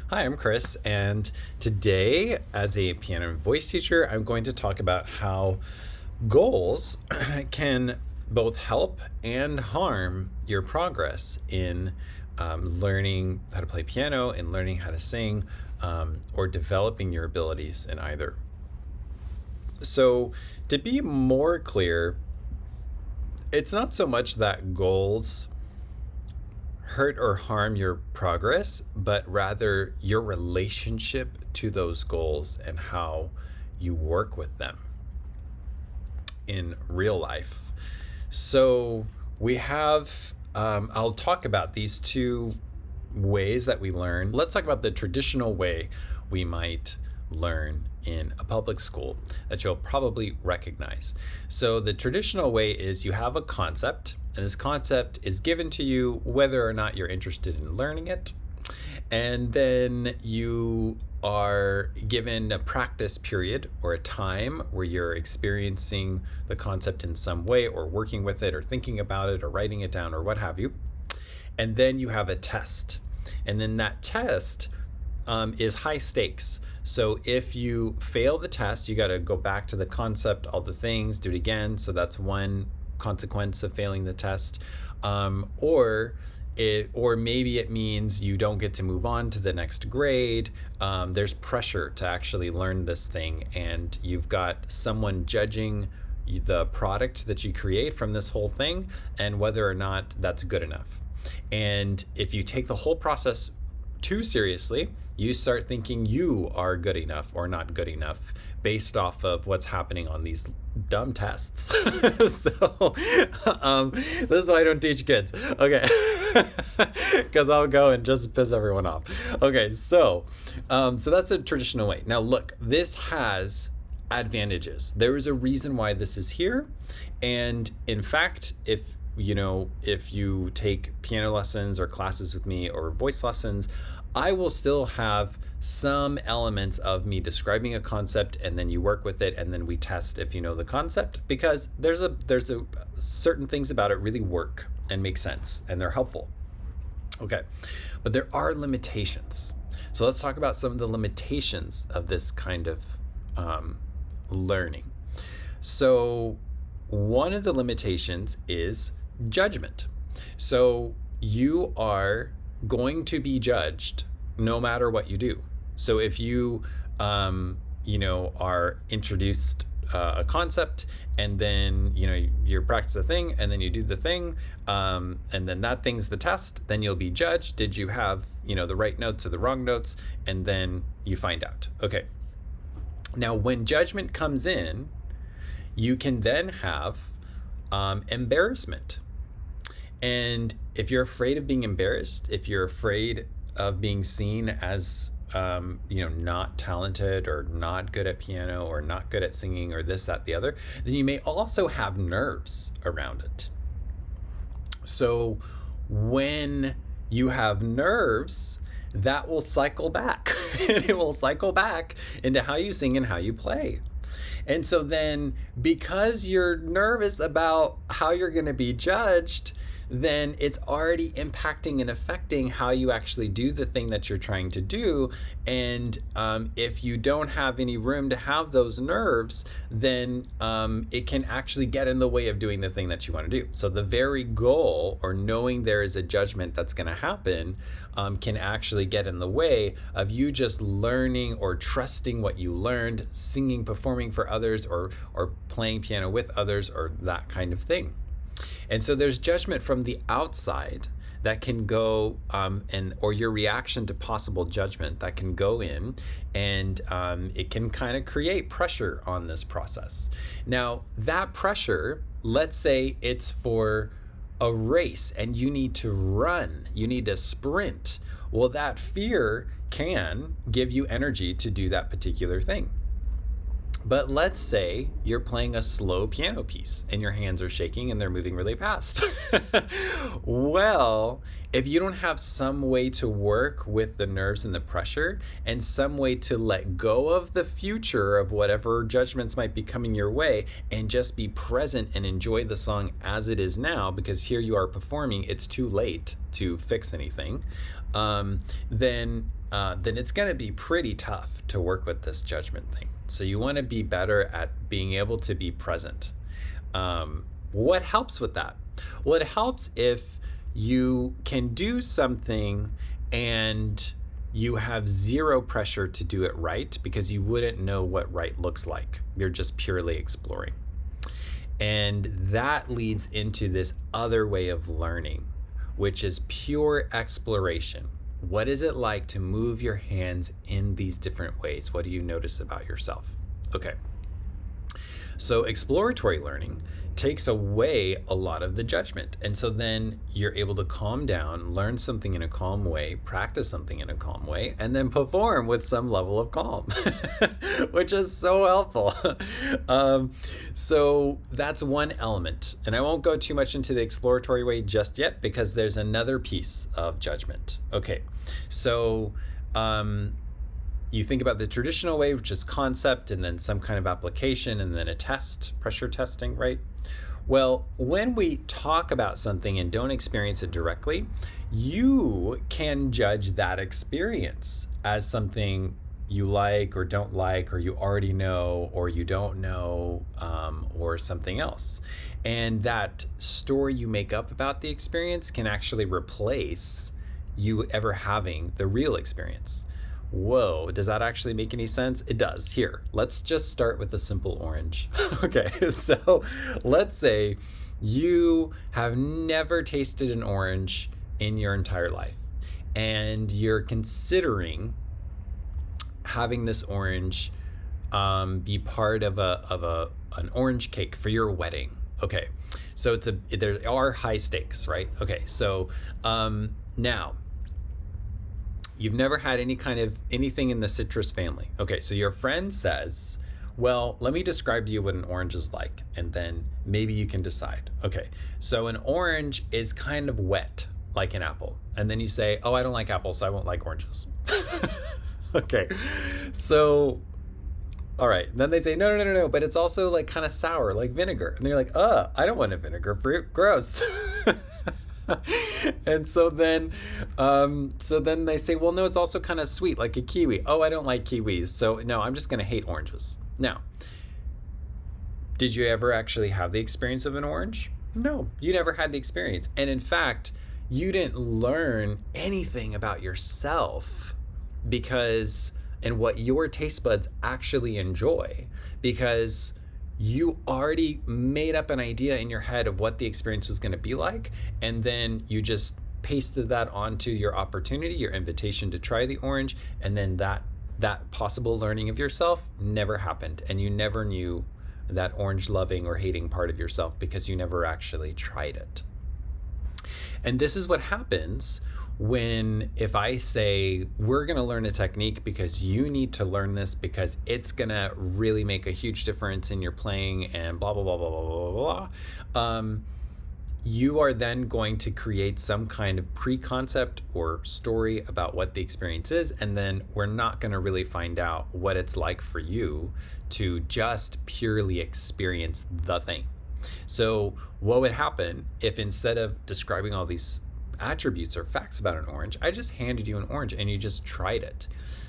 Hi, I'm Chris, and today, as a piano and voice teacher, I'm going to talk about how goals can both help and harm your progress in learning how to play piano and learning how to sing, or developing your abilities in either. So, to be more clear, it's not so much that goals hurt or harm your progress, but rather your relationship to those goals and how you work with them in real life. So we have, I'll talk about these two ways that we learn. Let's talk about the traditional way we might learn in a public school that you'll probably recognize. So the traditional way is you have a concept, and this concept is given to you whether or not you're interested in learning it. And then you are given a practice period or a time where you're experiencing the concept in some way, or working with it, or thinking about it, or writing it down, or what have you. And then you have a test. And then that test is high stakes. So if you fail the test, you got to go back to the concept, all the things, do it again. So that's one consequence of failing the test. Or maybe it means you don't get to move on to the next grade. There's pressure to actually learn this thing, and you've got someone judging the product that you create from this whole thing and whether or not that's good enough. And if you take the whole process too seriously, you start thinking you are good enough or not good enough based off of what's happening on these dumb tests. So this is why I don't teach kids. Okay. Because I'll go and just piss everyone off. Okay, so that's a traditional way. Now look, this has advantages. There is a reason why this is here. And in fact, if you take piano lessons or classes with me or voice lessons, I will still have some elements of me describing a concept, and then you work with it, and then we test if you know the concept, because there's a certain things about it really work and make sense, and they're helpful. Okay, but there are limitations. So let's talk about some of the limitations of this kind of learning. So one of the limitations is judgment. So you are going to be judged no matter what you do. So if you are introduced a concept, and then you practice a thing, and then you do the thing, and then that thing's the test, then you'll be judged. Did you have the right notes or the wrong notes? And then you find out. Okay, now when judgment comes in, you can then have embarrassment. And if you're afraid of being embarrassed, if you're afraid of being seen as not talented, or not good at piano, or not good at singing, or this, that, the other, then you may also have nerves around it. So when you have nerves, that will cycle back. It will cycle back into how you sing and how you play. And so then, because you're nervous about how you're going to be judged, then it's already impacting and affecting how you actually do the thing that you're trying to do. And if you don't have any room to have those nerves, then it can actually get in the way of doing the thing that you want to do. So the very goal, or knowing there is a judgment that's going to happen, can actually get in the way of you just learning or trusting what you learned, singing, performing for others, or playing piano with others, or that kind of thing. And so there's judgment from the outside that can go, or your reaction to possible judgment that can go in, and it can kind of create pressure on this process. Now, that pressure, let's say it's for a race and you need to run, you need to sprint. Well, that fear can give you energy to do that particular thing. But let's say you're playing a slow piano piece and your hands are shaking and they're moving really fast. Well, if you don't have some way to work with the nerves and the pressure, and some way to let go of the future of whatever judgments might be coming your way, and just be present and enjoy the song as it is now, because here you are performing, it's too late to fix anything, then then it's going to be pretty tough to work with this judgment thing. So you want to be better at being able to be present. What helps with that? Well, it helps if you can do something and you have zero pressure to do it right, because you wouldn't know what right looks like. You're just purely exploring. And that leads into this other way of learning, which is pure exploration. What is it like to move your hands in these different ways? What do you notice about yourself? Okay. So exploratory learning takes away a lot of the judgment. And so then you're able to calm down, learn something in a calm way, practice something in a calm way, and then perform with some level of calm, which is so helpful. So that's one element. And I won't go too much into the exploratory way just yet, because there's another piece of judgment. Okay, so you think about the traditional way, which is concept and then some kind of application and then a test, pressure testing, right? Well, when we talk about something and don't experience it directly, you can judge that experience as something you like or don't like, or you already know or you don't know, or something else. And that story you make up about the experience can actually replace you ever having the real experience. Whoa, does that actually make any sense? It does. Here, let's just start with a simple orange. Okay, so let's say you have never tasted an orange in your entire life, and you're considering having this orange be part of an orange cake for your wedding. Okay, so there are high stakes, right? Okay, so now, you've never had anything in the citrus family. Okay, so your friend says, well, let me describe to you what an orange is like, and then maybe you can decide. Okay, so an orange is kind of wet, like an apple. And then you say, oh, I don't like apples, so I won't like oranges. Okay, so, all right. Then they say, no, but it's also like kind of sour, like vinegar. And they're like, I don't want a vinegar fruit, gross. And so then they say, well, no, it's also kind of sweet, like a kiwi. Oh, I don't like kiwis, so no, I'm just going to hate oranges. Now, did you ever actually have the experience of an orange? No, you never had the experience. And in fact, you didn't learn anything about yourself and what your taste buds actually enjoy, because you already made up an idea in your head of what the experience was going to be like, and then you just pasted that onto your opportunity, your invitation to try the orange, and then that possible learning of yourself never happened, and you never knew that orange loving or hating part of yourself because you never actually tried it. And this is what happens if I say, we're going to learn a technique because you need to learn this because it's going to really make a huge difference in your playing and blah, blah, blah, blah, blah, blah, blah. You are then going to create some kind of pre-concept or story about what the experience is, and then we're not going to really find out what it's like for you to just purely experience the thing. So what would happen if, instead of describing all these attributes or facts about an orange, I just handed you an orange and you just tried it?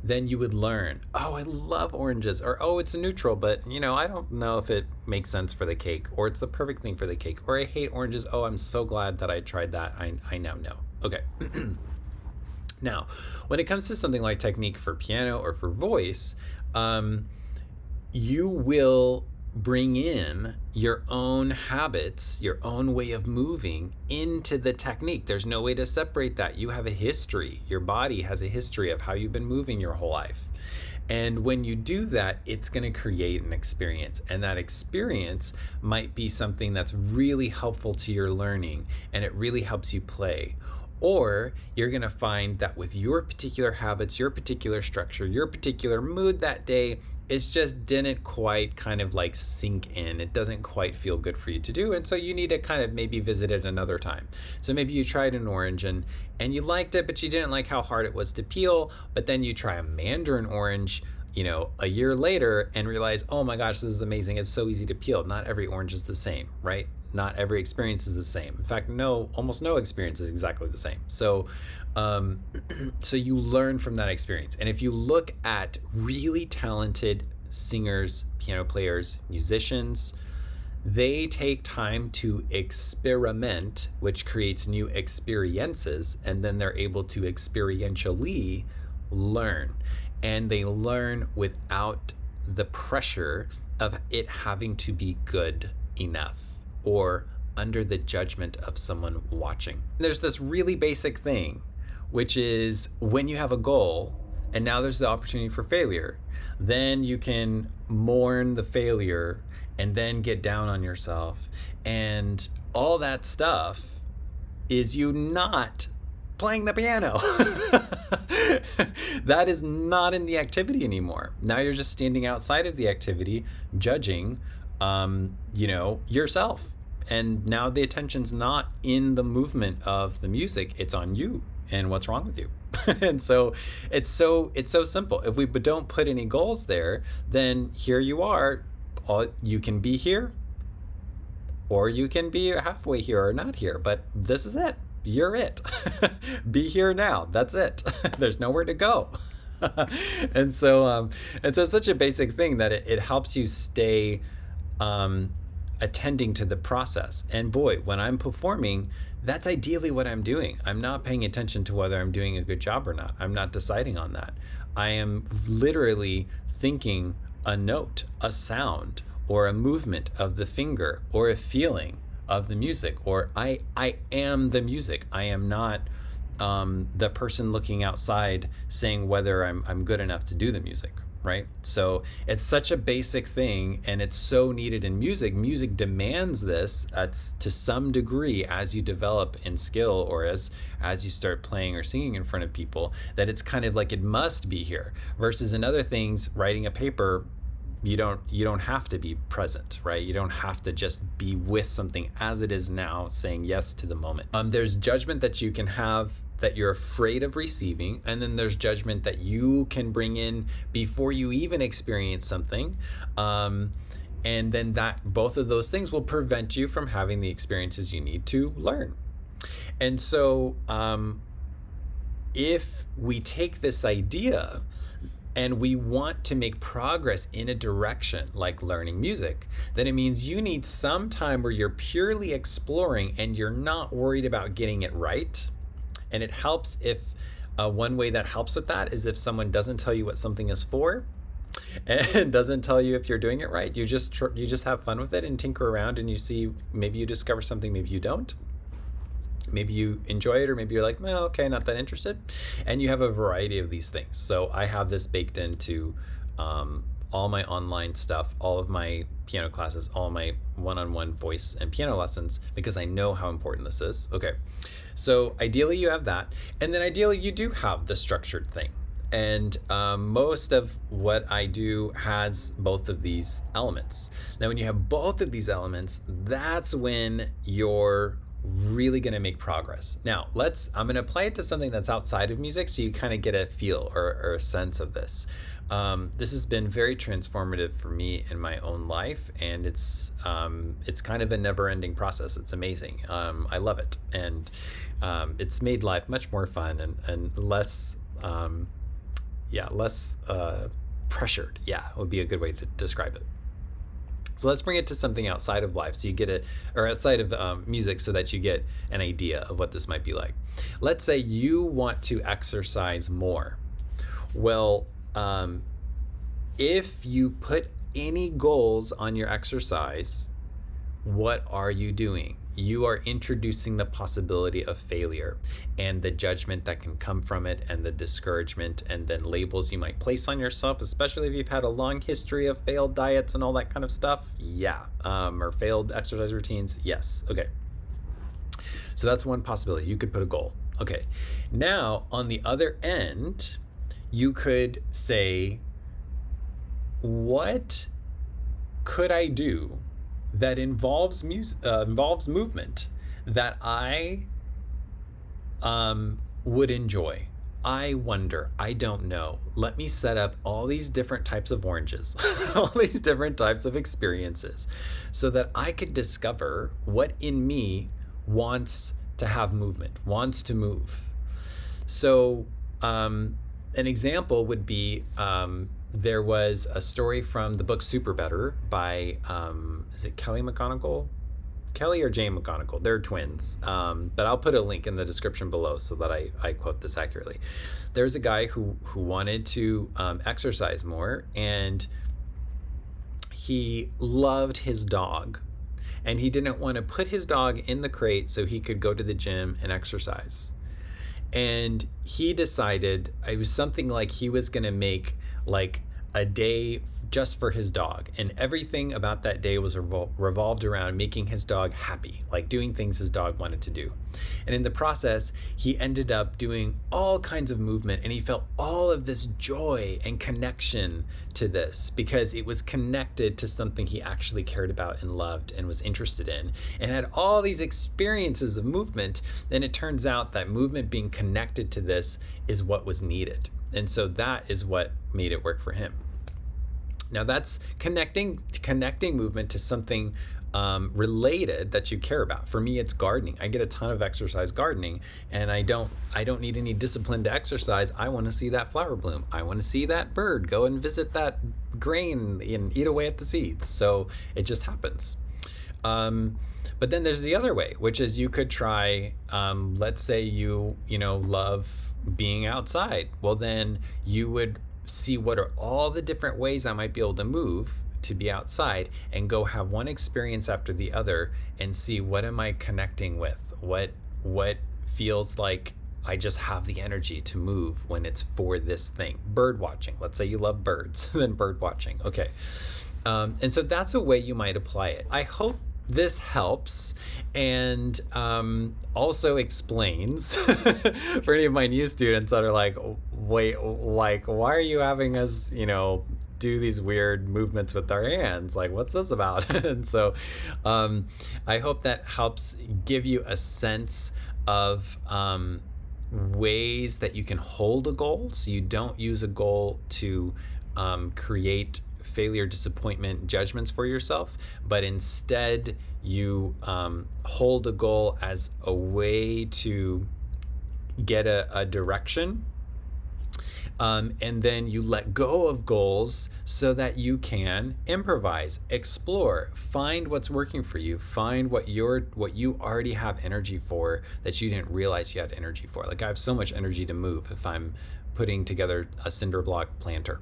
Then you would learn, oh, I love oranges, or oh, it's neutral, but I don't know if it makes sense for the cake, or it's the perfect thing for the cake, or I hate oranges. Oh, I'm so glad that I tried that. I now know. Okay. Now, when it comes to something like technique for piano or for voice, you will bring in your own habits, your own way of moving into the technique. There's no way to separate that. You have a history. Your body has a history of how you've been moving your whole life. And when you do that, it's going to create an experience. And that experience might be something that's really helpful to your learning, and it really helps you play. Or you're going to find that with your particular habits, your particular structure, your particular mood that day, it just didn't quite kind of like sink in. It doesn't quite feel good for you to do. And so you need to kind of maybe visit it another time. So maybe you tried an orange and you liked it, but you didn't like how hard it was to peel. But then you try a mandarin orange a year later and realize, oh my gosh, this is amazing. It's so easy to peel. Not every orange is the same, right? Not every experience is the same. In fact, almost no experience is exactly the same. So, so you learn from that experience. And if you look at really talented singers, piano players, musicians, they take time to experiment, which creates new experiences, and then they're able to experientially learn. And they learn without the pressure of it having to be good enough or under the judgment of someone watching. There's this really basic thing, which is when you have a goal and now there's the opportunity for failure, then you can mourn the failure and then get down on yourself. And all that stuff is you not playing the piano. That is not in the activity anymore. Now you're just standing outside of the activity, judging, yourself. And now the attention's not in the movement of the music, it's on you and what's wrong with you. And so it's so simple. If we don't put any goals there, then here you are. You can be here, or you can be halfway here or not here, but this is it. You're it. Be here now. That's it. There's nowhere to go. And so it's such a basic thing that it helps you stay attending to the process. And boy, when I'm performing, that's ideally what I'm doing. I'm not paying attention to whether I'm doing a good job or not. I'm not deciding on that. I am literally thinking a note, a sound, or a movement of the finger, or a feeling of the music, or I am the music. I am not the person looking outside saying whether I'm good enough to do the music, right? So it's such a basic thing, and it's so needed in music. Music demands this to some degree as you develop in skill, or as you start playing or singing in front of people, that it's kind of like it must be here. Versus in other things, writing a paper, you don't have to be present, right? You don't have to just be with something as it is now, saying yes to the moment. There's judgment that you can have that you're afraid of receiving, and then there's judgment that you can bring in before you even experience something, and then both of those things will prevent you from having the experiences you need to learn. And so if we take this idea and we want to make progress in a direction like learning music, then it means you need some time where you're purely exploring and you're not worried about getting it right. And it helps if one way that helps with that is if someone doesn't tell you what something is for and doesn't tell you if you're doing it right. You just have fun with it and tinker around, and you see, maybe you discover something, maybe you don't. Maybe you enjoy it, or maybe you're like, well, okay, not that interested. And you have a variety of these things. So I have this baked into all my online stuff, all of my piano classes, all my one-on-one voice and piano lessons, because I know how important this is. Okay, so ideally you have that. And then ideally you do have the structured thing. And most of what I do has both of these elements. Now, when you have both of these elements, that's when you're really going to make progress. Now, I'm going to apply it to something that's outside of music, so you kind of get a feel or a sense of this. This has been very transformative for me in my own life, and it's kind of a never-ending process. It's amazing. I love it, and it's made life much more fun and less pressured. Yeah, would be a good way to describe it. So let's bring it to something outside of life, so you get outside of music, so that you get an idea of what this might be like. Let's say you want to exercise more. Well, if you put any goals on your exercise, what are you doing? You are introducing the possibility of failure and the judgment that can come from it, and the discouragement, and then labels you might place on yourself, especially if you've had a long history of failed diets and all that kind of stuff. Yeah. Or failed exercise routines. Yes. Okay. So that's one possibility. You could put a goal. Okay. Now, on the other end, you could say, what could I do that involves movement that I would enjoy? I wonder, I don't know. Let me set up all these different types of oranges, all these different types of experiences, so that I could discover what in me wants to have movement, wants to move. So, an example would be there was a story from the book SuperBetter by, is it Kelly McGonigal? Kelly or Jane McGonigal. They're twins. But I'll put a link in the description below so that I quote this accurately. There's a guy who wanted to exercise more, and he loved his dog. And he didn't want to put his dog in the crate so he could go to the gym and exercise. And he decided it was something like he was going to make like a day just for his dog, and everything about that day was revolved around making his dog happy, like doing things his dog wanted to do. And in the process, he ended up doing all kinds of movement, and he felt all of this joy and connection to this because it was connected to something he actually cared about and loved and was interested in, and had all these experiences of movement. And it turns out that movement being connected to this is what was needed. And so that is what made it work for him. Now that's connecting movement to something related that you care about. For me, it's gardening. I get a ton of exercise gardening, and I don't need any discipline to exercise. I want to see that flower bloom. I want to see that bird go and visit that grain and eat away at the seeds. So it just happens. But then there's the other way, which is you could try, let's say you love being outside. Well, then you would see what are all the different ways I might be able to move to be outside, and go have one experience after the other and see what am I connecting with, what feels like I just have the energy to move when it's for this thing. Bird watching. Let's say you love birds, then bird watching. Okay. And so that's a way you might apply it. I hope this helps, and also explains for any of my new students that are like, wait, like, why are you having us, do these weird movements with our hands? Like, what's this about? And so I hope that helps give you a sense of ways that you can hold a goal, so you don't use a goal to create failure, disappointment, judgments for yourself, but instead you hold a goal as a way to get a direction, and then you let go of goals so that you can improvise, explore, find what's working for you, find what you already have energy for that you didn't realize you had energy for. Like, I have so much energy to move if I'm putting together a cinder block planter.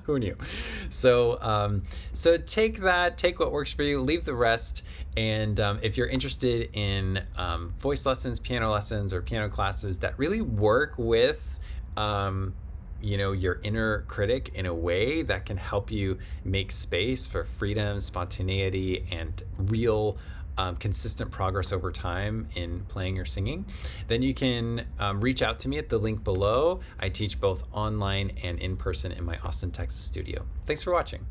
Who knew? So take what works for you, leave the rest. And if you're interested in voice lessons, piano lessons, or piano classes that really work with your inner critic in a way that can help you make space for freedom, spontaneity, and real consistent progress over time in playing or singing, then you can reach out to me at the link below. I teach both online and in person in my Austin, Texas studio. Thanks for watching.